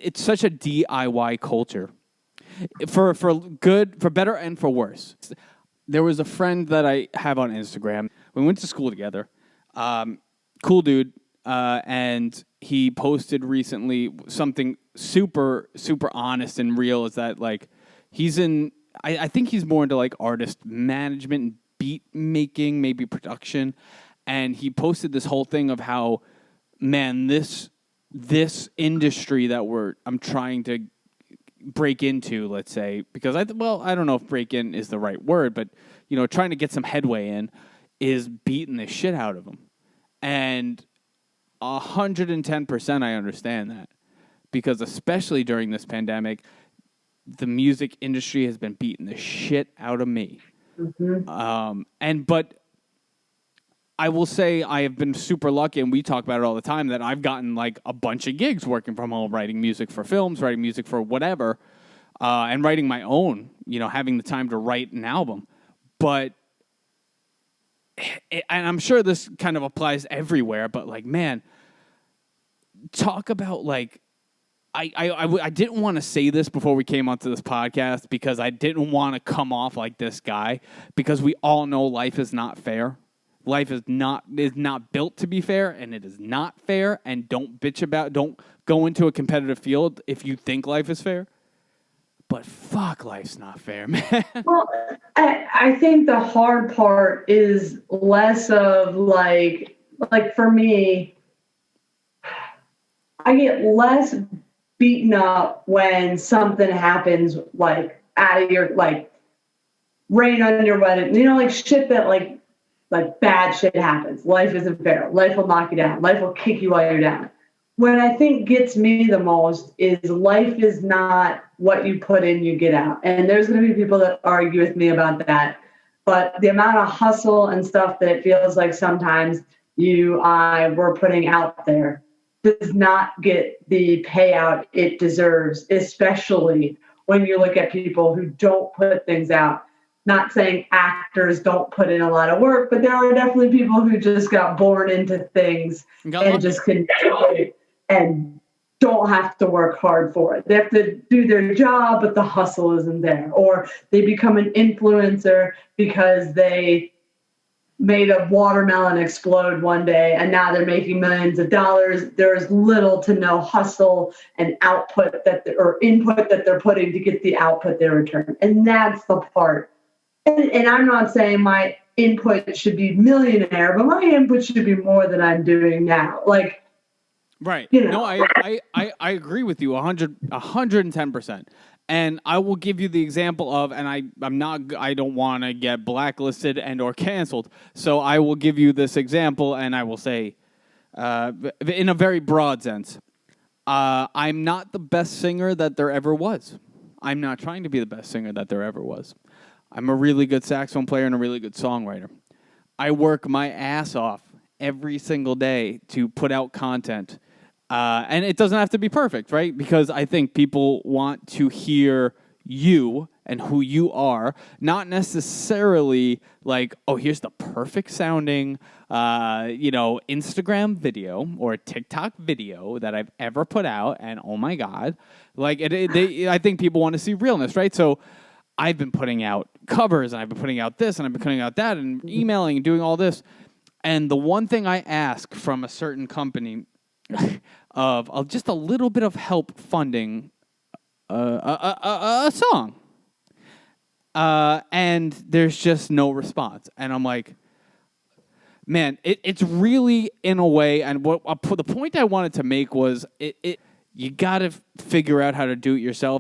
it's such a DIY culture. For better and for worse. There was a friend that I have on Instagram. We went to school together. Cool dude. And he posted recently something super, super honest and real, is that like he's in, I think he's more into like artist management and beat making, maybe production. And he posted this whole thing of how, man, this industry that I'm trying to break into, let's say, because I don't know if break in is the right word, but trying to get some headway in, is beating the shit out of him. And 110% I understand that, because especially during this pandemic, the music industry has been beating the shit out of me. Mm-hmm. But I will say I have been super lucky, and we talk about it all the time, that I've gotten like a bunch of gigs working from home, writing music for films, writing music for whatever, and writing my own, having the time to write an album. But, and I'm sure this kind of applies everywhere, but like, man, talk about like, I didn't want to say this before we came onto this podcast, because I didn't want to come off like this guy, because we all know life is not fair. Life is not built to be fair, and it is not fair. And don't go into a competitive field if you think life is fair. But fuck, life's not fair, man. Well, I think the hard part is less of like for me, I get less beaten up when something happens, like out of your, like rain on your wedding, like shit that like bad shit happens. Life isn't fair. Life will knock you down. Life will kick you while you're down. What I think gets me the most is life is not what you put in, you get out. And there's going to be people that argue with me about that. But the amount of hustle and stuff that it feels like sometimes we're putting out there does not get the payout it deserves, especially when you look at people who don't put things out. Not saying actors don't put in a lot of work, but there are definitely people who just got born into things and just can do it and don't have to work hard for it. They have to do their job, but the hustle isn't there. Or they become an influencer because they made a watermelon explode one day and now they're making millions of dollars. There's little to no hustle and output or input that they're putting to get the output they return. And that's the part. And I'm not saying my input should be millionaire, but my input should be more than I'm doing now. Like, right. No, I agree with you 110%. And I will give you the example of, and I don't want to get blacklisted and or canceled. So I will give you this example, and I will say, in a very broad sense, I'm not the best singer that there ever was. I'm not trying to be the best singer that there ever was. I'm a really good saxophone player and a really good songwriter. I work my ass off every single day to put out content. And it doesn't have to be perfect, right? Because I think people want to hear you and who you are, not necessarily like, oh, here's the perfect sounding, Instagram video or TikTok video that I've ever put out. And oh my God, like I think people want to see realness, right? So I've been putting out covers, and I've been putting out this, and I've been putting out that, and emailing and doing all this. And the one thing I ask from a certain company of just a little bit of help funding a song, and there's just no response. And I'm like, man, it's really, in a way, and the point I wanted to make was you got to figure out how to do it yourself.